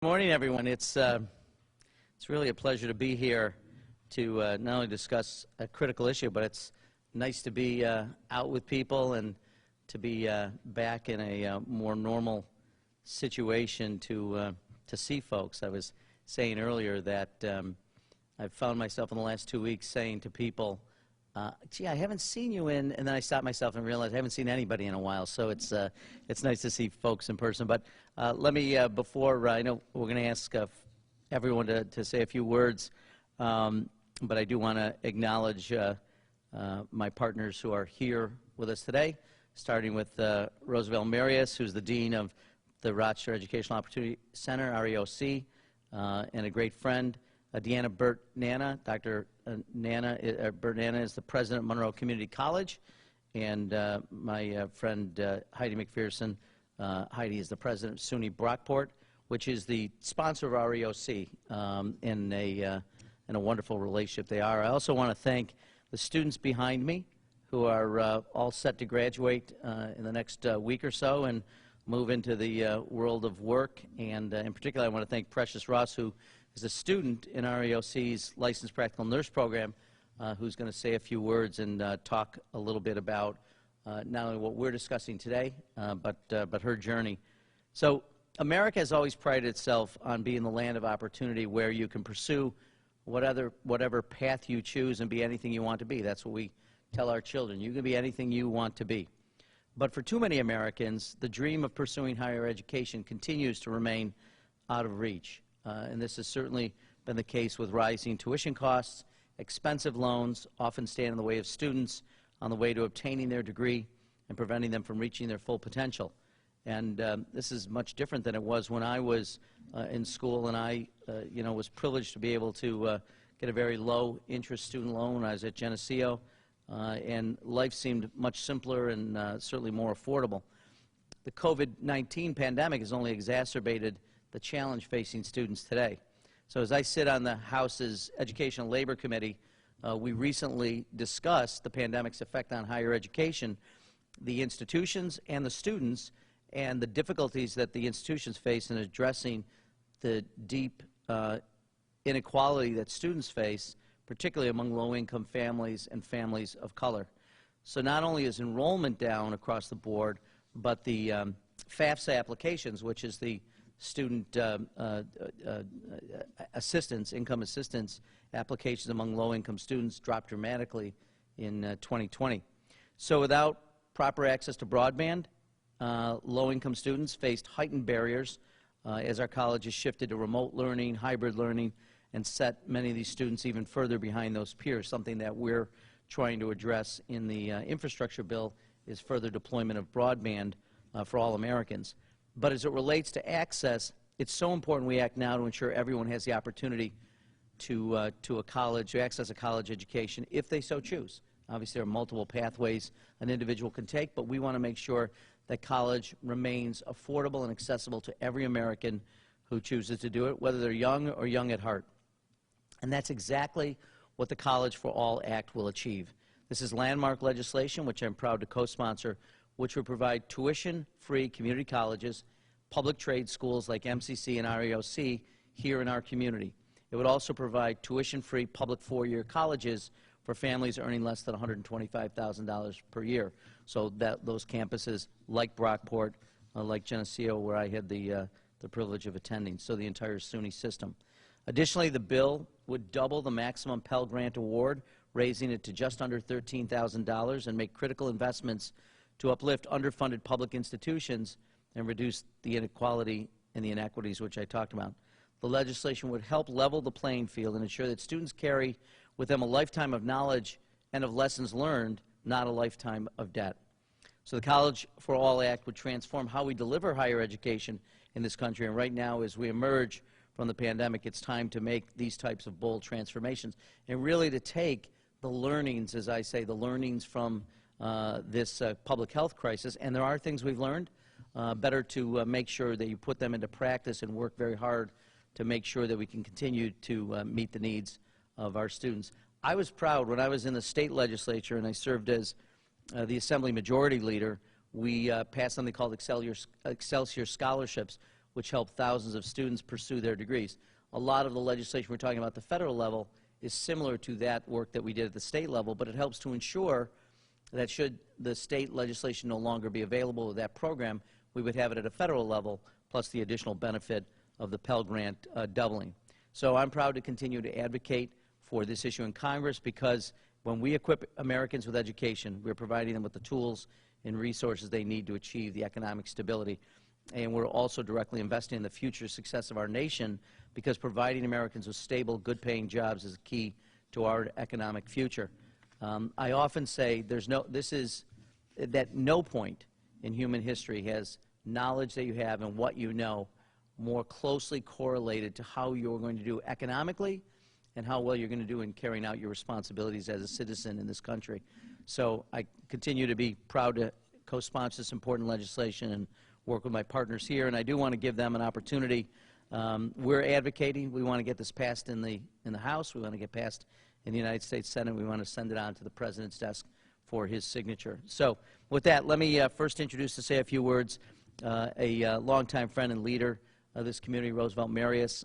Good morning, everyone. It's really a pleasure to be here to not only discuss a critical issue, but it's nice to be out with people and to be back in a more normal situation to see folks. I was saying earlier that I've found myself in the last 2 weeks saying to people, gee, I haven't seen you in, and then I stopped myself and realized I haven't seen anybody in a while, so it's nice to see folks in person. But let me, before, I know we're going to ask everyone to say a few words, but I do want to acknowledge my partners who are here with us today, starting with Roosevelt Marius, who's the Dean of the Rochester Educational Opportunity Center, REOC, and a great friend. Deanna Burt Nana, Dr. Burt Nana is the president of Monroe Community College, and my friend Heidi McPherson. Heidi is the president of SUNY Brockport, which is the sponsor of REOC, in a wonderful relationship they are. I also want to thank the students behind me who are all set to graduate in the next week or so and move into the world of work. And in particular, I want to thank Precious Ross, who is a student in REOC's Licensed Practical Nurse Program, who's going to say a few words and talk a little bit about not only what we're discussing today, but her journey. So America has always prided itself on being the land of opportunity where you can pursue whatever path you choose and be anything you want to be. That's what we tell our children. You can be anything you want to be. But for too many Americans, the dream of pursuing higher education continues to remain out of reach. And this has certainly been the case with rising tuition costs. Expensive loans often stand in the way of students on the way to obtaining their degree and preventing them from reaching their full potential. And this is much different than it was when I was in school, and I was privileged to be able to get a very low-interest student loan when I was at Geneseo, and life seemed much simpler and certainly more affordable. The COVID-19 pandemic has only exacerbated the challenge facing students today. So as I sit on the House's Education and Labor Committee, we recently discussed the pandemic's effect on higher education, the institutions and the students, and the difficulties that the institutions face in addressing the deep inequality that students face, particularly among low-income families and families of color. So not only is enrollment down across the board, but the FAFSA applications, which is the student assistance, income assistance applications among low-income students dropped dramatically in 2020. So without proper access to broadband, low-income students faced heightened barriers as our colleges shifted to remote learning, hybrid learning, and set many of these students even further behind those peers. Something that we're trying to address in the infrastructure bill is further deployment of broadband for all Americans. But as it relates to access, it's so important we act now to ensure everyone has the opportunity to access a college education if they so choose. Obviously, there are multiple pathways an individual can take, but we want to make sure that college remains affordable and accessible to every American who chooses to do it, whether they're young or young at heart. And that's exactly what the College for All Act will achieve. This is landmark legislation, which I'm proud to co-sponsor, which would provide tuition-free community colleges, public trade schools like MCC and REOC here in our community. It would also provide tuition-free public four-year colleges for families earning less than $125,000 per year. So that those campuses like Brockport, like Geneseo, where I had the privilege of attending, so the entire SUNY system. Additionally, the bill would double the maximum Pell Grant award, raising it to just under $13,000, and make critical investments to uplift underfunded public institutions and reduce the inequality and the inequities which I talked about. The legislation would help level the playing field and ensure that students carry with them a lifetime of knowledge and of lessons learned, not a lifetime of debt. So the College for All Act would transform how we deliver higher education in this country, and right now as we emerge from the pandemic, it's time to make these types of bold transformations and really to take the learnings, as I say, the learnings from this public health crisis, and there are things we've learned, better to make sure that you put them into practice and work very hard to make sure that we can continue to meet the needs of our students. I was proud when I was in the state legislature and I served as the Assembly Majority Leader. We passed something called Excelsior Scholarships, which help thousands of students pursue their degrees. A lot of the legislation we're talking about at the federal level is similar to that work that we did at the state level, but it helps to ensure that should the state legislation no longer be available with that program, we would have it at a federal level, plus the additional benefit of the Pell Grant doubling. So I'm proud to continue to advocate for this issue in Congress, because when we equip Americans with education, we're providing them with the tools and resources they need to achieve the economic stability. And we're also directly investing in the future success of our nation, because providing Americans with stable, good-paying jobs is key to our economic future. I often say that no point in human history has knowledge that you have and what you know more closely correlated to how you're going to do economically and how well you're going to do in carrying out your responsibilities as a citizen in this country. So I continue to be proud to co-sponsor this important legislation and work with my partners here, and I do want to give them an opportunity. We're advocating. We want to get this passed in the House. We want to get passed in the United States Senate. We want to send it on to the President's desk for his signature. So with that, let me first introduce, to say a few words, a longtime friend and leader of this community, Roosevelt Marius.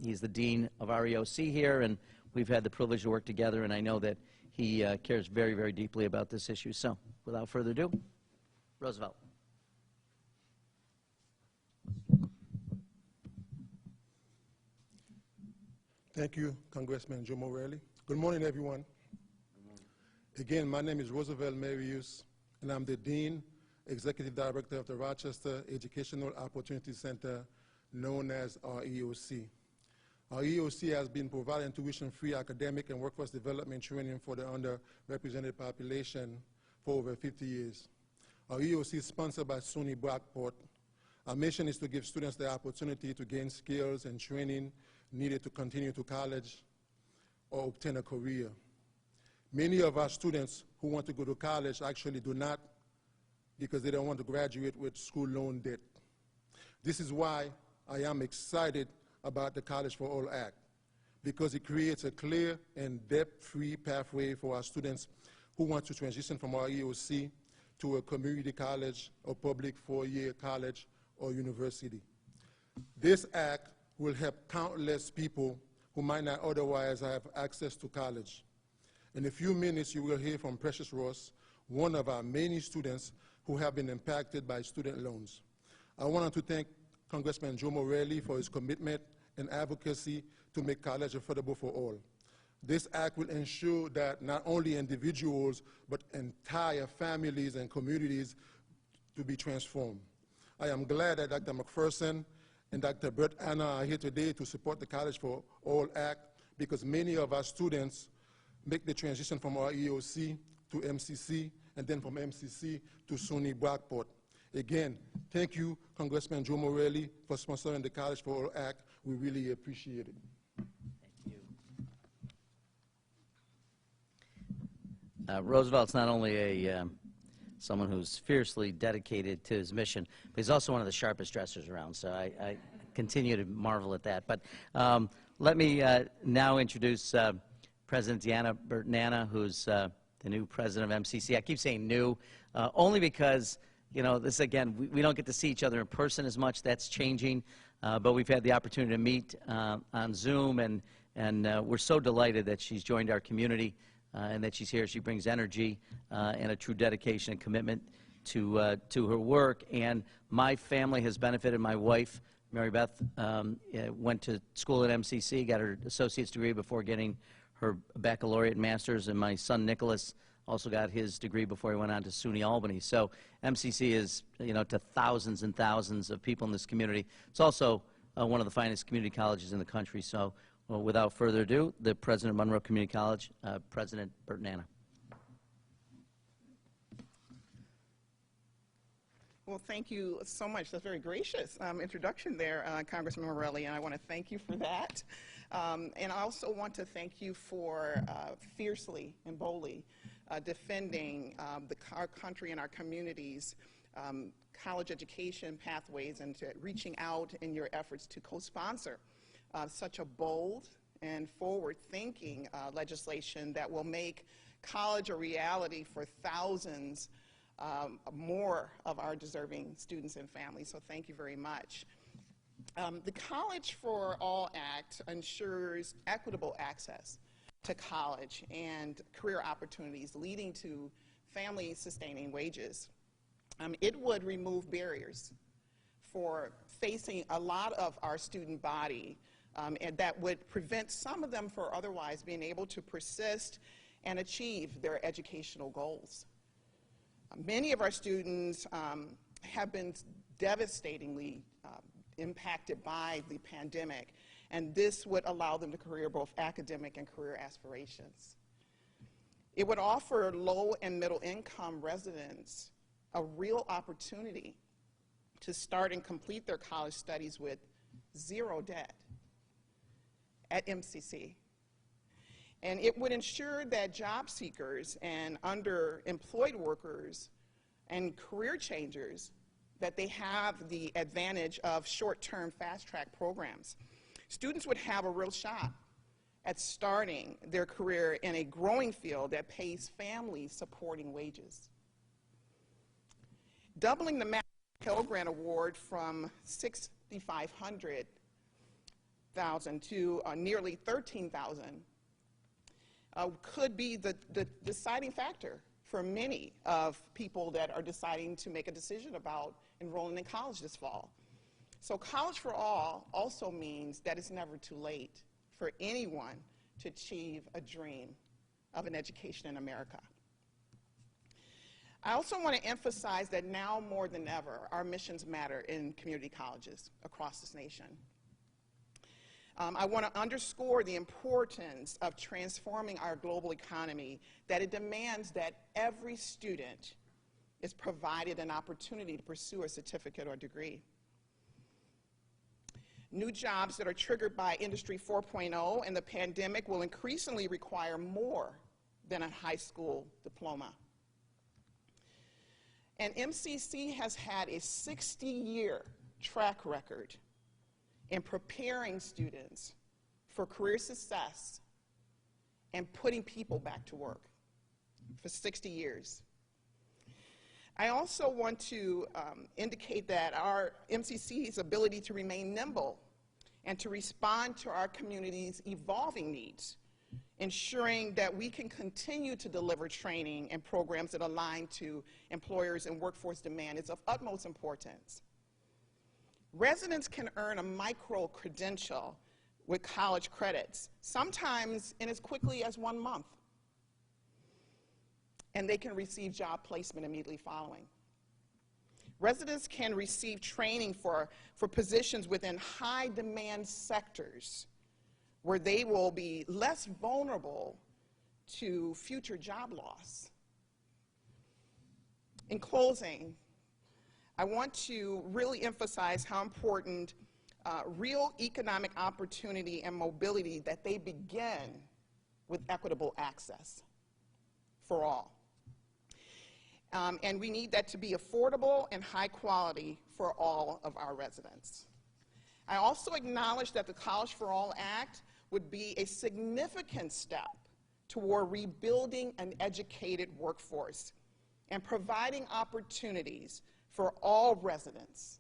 He's the Dean of our EOC here, and we've had the privilege to work together, and I know that he cares very, very deeply about this issue. So without further ado, Roosevelt. Thank you, Congressman Joe Morelle. Good morning, everyone. Good morning. Again, my name is Roosevelt Marius, and I'm the Dean, Executive Director of the Rochester Educational Opportunity Center, known as our EOC. Our EOC has been providing tuition-free academic and workforce development training for the underrepresented population for over 50 years. Our EOC is sponsored by SUNY Brockport. Our mission is to give students the opportunity to gain skills and training needed to continue to college or obtain a career. Many of our students who want to go to college actually do not, because they don't want to graduate with school loan debt. This is why I am excited about the College for All Act, because it creates a clear and debt-free pathway for our students who want to transition from our EOC to a community college or public four-year college or university. This act will help countless people who might not otherwise have access to college. In a few minutes, you will hear from Precious Ross, one of our many students who have been impacted by student loans. I wanted to thank Congressman Joe Morelle for his commitment and advocacy to make college affordable for all. This act will ensure that not only individuals, but entire families and communities to be transformed. I am glad that Dr. McPherson and Dr. Bert Anna are here today to support the College for All Act, because many of our students make the transition from our EOC to MCC, and then from MCC to SUNY Brockport. Again, thank you, Congressman Joe Morelle, for sponsoring the College for All Act. We really appreciate it. Thank you. Roosevelt's not only someone who's fiercely dedicated to his mission, but he's also one of the sharpest dressers around, so I continue to marvel at that. But let me now introduce President Deanna Burton-Anna, who's the new president of MCC. I keep saying new, only because, you know, this, again, we don't get to see each other in person as much. That's changing, but we've had the opportunity to meet on Zoom, and we're so delighted that she's joined our community and that she's here. She brings energy and a true dedication and commitment to her work. And my family has benefited. My wife, Mary Beth, went to school at MCC, got her associate's degree before getting her baccalaureate and master's, and my son Nicholas also got his degree before he went on to SUNY Albany. So MCC is, you know, to thousands and thousands of people in this community. It's also one of the finest community colleges in the country. So well, without further ado, the president of Monroe Community College, President Burton-Anna. Well, thank you so much. That's a very gracious introduction there, Congressman Morelle, and I want to thank you for that. And I also want to thank you for fiercely and boldly defending our country and our communities' college education pathways, and to reaching out in your efforts to co-sponsor such a bold and forward-thinking legislation that will make college a reality for thousands more of our deserving students and families. So thank you very much. The College for All Act ensures equitable access to college and career opportunities leading to family-sustaining wages. It would remove barriers for facing a lot of our student body, and that would prevent some of them from otherwise being able to persist and achieve their educational goals. Many of our students have been devastatingly impacted by the pandemic, and this would allow them to career both academic and career aspirations. It would offer low and middle income residents a real opportunity to start and complete their college studies with zero debt at MCC. And it would ensure that job seekers and underemployed workers and career changers, that they have the advantage of short-term fast-track programs. Students would have a real shot at starting their career in a growing field that pays families supporting wages. Doubling the Max Pell Grant Award from $6,500 to nearly $13,000 could be the deciding factor for many of people that are deciding to make a decision about enrolling in college this fall. So College for All also means that it's never too late for anyone to achieve a dream of an education in America. I also want to emphasize that now more than ever, our missions matter in community colleges across this nation. I want to underscore the importance of transforming our global economy, that it demands that every student is provided an opportunity to pursue a certificate or degree. New jobs that are triggered by Industry 4.0 and the pandemic will increasingly require more than a high school diploma. And MCC has had a 60-year track record in preparing students for career success and putting people back to work for 60 years. I also want to indicate that our MCC's ability to remain nimble and to respond to our community's evolving needs, ensuring that we can continue to deliver training and programs that align to employers and workforce demand is of utmost importance. Residents can earn a micro-credential with college credits, sometimes in as quickly as 1 month, and they can receive job placement immediately following. Residents can receive training for positions within high-demand sectors where they will be less vulnerable to future job loss. In closing, I want to really emphasize how important real economic opportunity and mobility, that they begin with equitable access for all. And we need that to be affordable and high quality for all of our residents. I also acknowledge that the College for All Act would be a significant step toward rebuilding an educated workforce and providing opportunities for all residents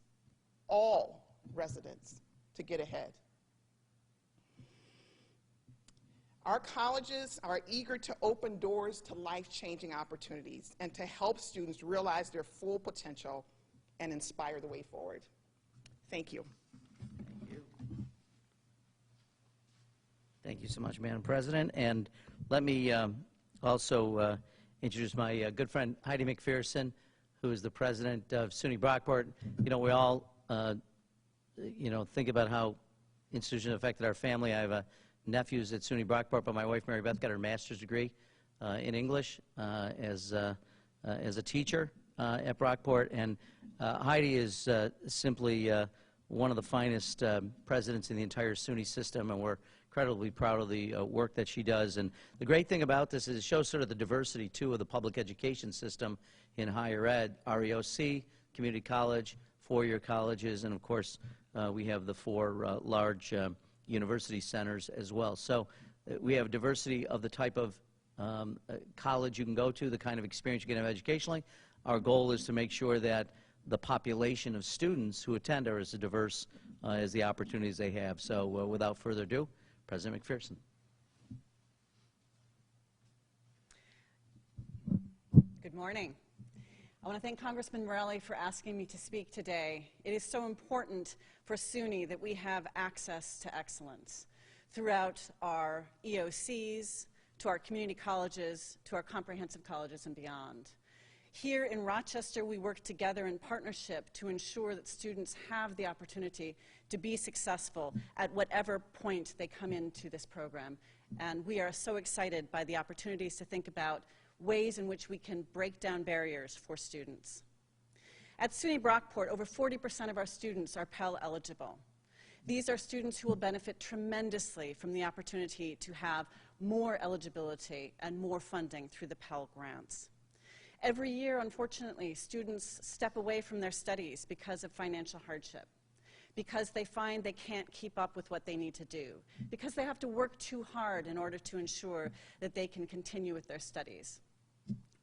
to get ahead. Our colleges are eager to open doors to life-changing opportunities and to help students realize their full potential and inspire the way forward. Thank you. Thank you. Thank you so much, Madam President. And let me also introduce my good friend Heidi McPherson, who is the president of SUNY Brockport. You know, we all, think about how institutions affected our family. I have nephews at SUNY Brockport, but my wife, Mary Beth, got her master's degree in English as a teacher at Brockport. And Heidi is simply one of the finest presidents in the entire SUNY system, and we're incredibly proud of the work that she does. And the great thing about this is it shows sort of the diversity, too, of the public education system in higher ed, REOC, community college, four-year colleges, and, of course, we have the four large university centers as well. So we have diversity of the type of college you can go to, the kind of experience you can have educationally. Our goal is to make sure that the population of students who attend are as diverse as the opportunities they have. So without further ado, President McPherson. Good morning. I want to thank Congressman Morelle for asking me to speak today. It is so important for SUNY that we have access to excellence throughout our EOCs, to our community colleges, to our comprehensive colleges and beyond. Here in Rochester, we work together in partnership to ensure that students have the opportunity to be successful at whatever point they come into this program. And we are so excited by the opportunities to think about ways in which we can break down barriers for students. At SUNY Brockport, over 40% of our students are Pell eligible. These are students who will benefit tremendously from the opportunity to have more eligibility and more funding through the Pell grants. Every year, unfortunately, students step away from their studies because of financial hardship, because they find they can't keep up with what they need to do, because they have to work too hard in order to ensure that they can continue with their studies.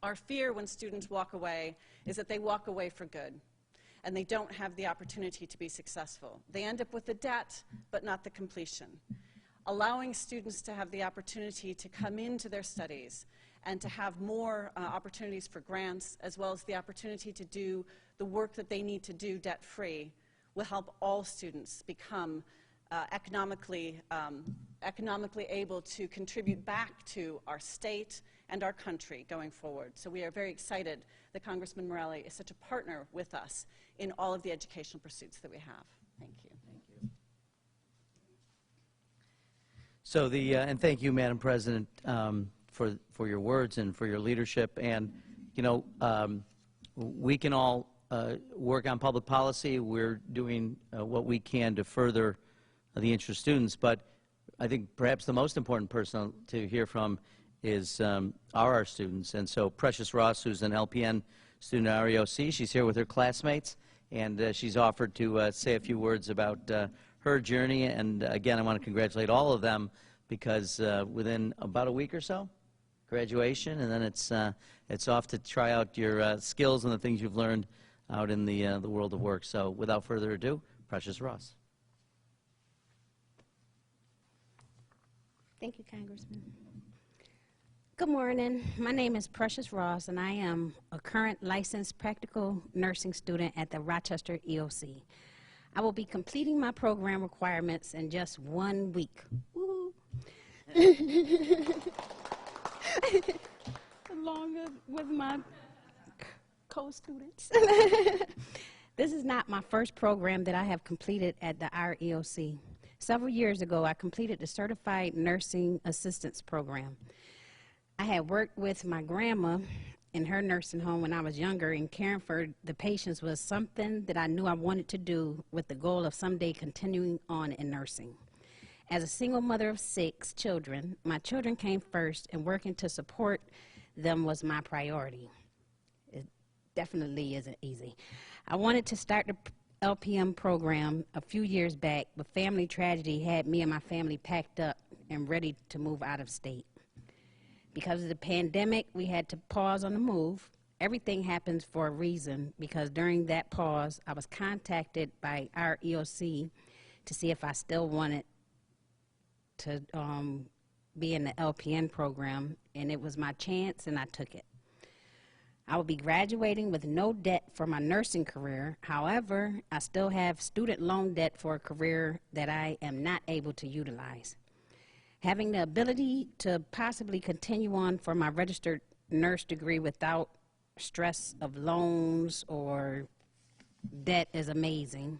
Our fear when students walk away is that they walk away for good, and they don't have the opportunity to be successful. They end up with the debt, but not the completion. Allowing students to have the opportunity to come into their studies and to have more opportunities for grants, as well as the opportunity to do the work that they need to do debt-free, will help all students become economically able to contribute back to our state and our country going forward. So we are very excited that Congressman Morelle is such a partner with us in all of the educational pursuits that we have. Thank you. Thank you. So and thank you, Madam President, for your words and for your leadership. And, you know, we can all work on public policy. We're doing what we can to further the interest of students. But I think perhaps the most important person to hear from is are our students. And so Precious Ross, who's an LPN student at REOC, she's here with her classmates, and she's offered to say a few words about her journey. And again, I want to congratulate all of them, because within about a week or so, graduation, and then it's off to try out your skills and the things you've learned out in the world of work. So without further ado, Precious Ross. Thank you, Congressman. Good morning. My name is Precious Ross, and I am a current licensed practical nursing student at the Rochester EOC. I will be completing my program requirements in just 1 week. Woo! Along with my co-students. This is not my first program that I have completed at the REOC. Several years ago, I completed the Certified Nursing Assistance Program. I had worked with my grandma in her nursing home when I was younger, and caring for the patients was something that I knew I wanted to do with the goal of someday continuing on in nursing. As a single mother of 6 children, my children came first, and working to support them was my priority. It definitely isn't easy. I wanted to start the LPM program a few years back, but family tragedy had me and my family packed up and ready to move out of state. Because of the pandemic, we had to pause on the move. Everything happens for a reason, because during that pause, I was contacted by our EOC to see if I still wanted to be in the LPN program, and it was my chance, and I took it. I will be graduating with no debt for my nursing career. However, I still have student loan debt for a career that I am not able to utilize. Having the ability to possibly continue on for my registered nurse degree without stress of loans or debt is amazing.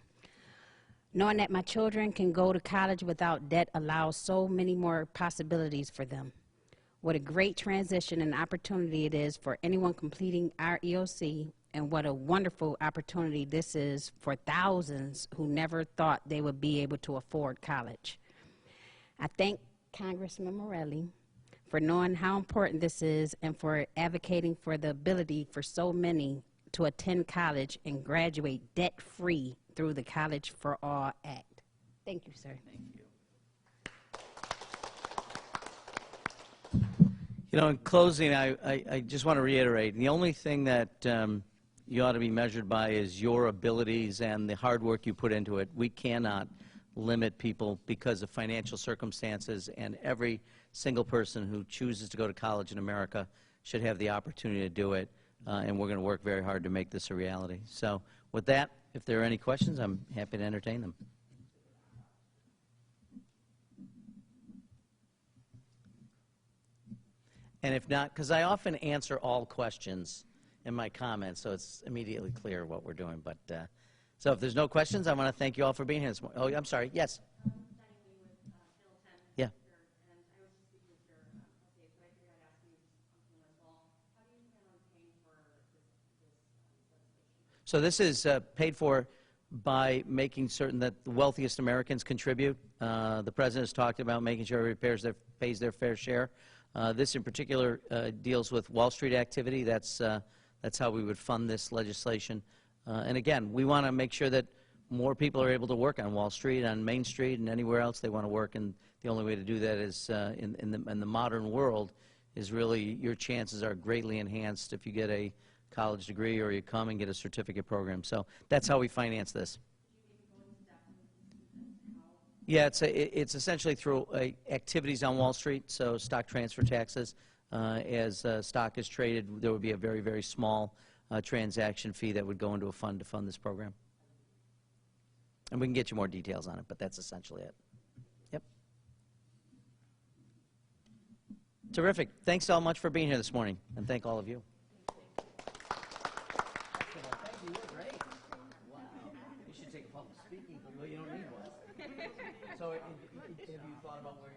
Knowing that my children can go to college without debt allows so many more possibilities for them. What a great transition and opportunity it is for anyone completing our EOC, and what a wonderful opportunity this is for thousands who never thought they would be able to afford college. I thank Congressman Morelle for knowing how important this is, and for advocating for the ability for so many to attend college and graduate debt-free through the College for All Act. Thank you, sir. Thank you. You know, in closing, I just want to reiterate, the only thing that you ought to be measured by is your abilities and the hard work you put into it. We cannot limit people because of financial circumstances, and every single person who chooses to go to college in America should have the opportunity to do it, and we're going to work very hard to make this a reality. So with that, if there are any questions, I'm happy to entertain them. And if not, because I often answer all questions in my comments, so it's immediately clear what we're doing. But so if there's no questions, I want to thank you all for being here this morning. Oh, I'm sorry. Yes. Yeah. So this is paid for by making certain that the wealthiest Americans contribute. The President has talked about making sure everybody pays their fair share. This in particular deals with Wall Street activity. That's how we would fund this legislation. And again, we want to make sure that more people are able to work on Wall Street, on Main Street, and anywhere else they want to work. And the only way to do that is in the modern world is really your chances are greatly enhanced if you get a college degree or you come and get a certificate program. So that's how we finance this. Yeah, it's essentially through activities on Wall Street, so stock transfer taxes. As stock is traded, there would be a very, very small transaction fee that would go into a fund to fund this program. And we can get you more details on it, but that's essentially it. Yep. Terrific. Thanks so much for being here this morning, and thank all of you. Thank you. You're great. Wow. You should take a public speaking, but you don't need one. So have you thought about where you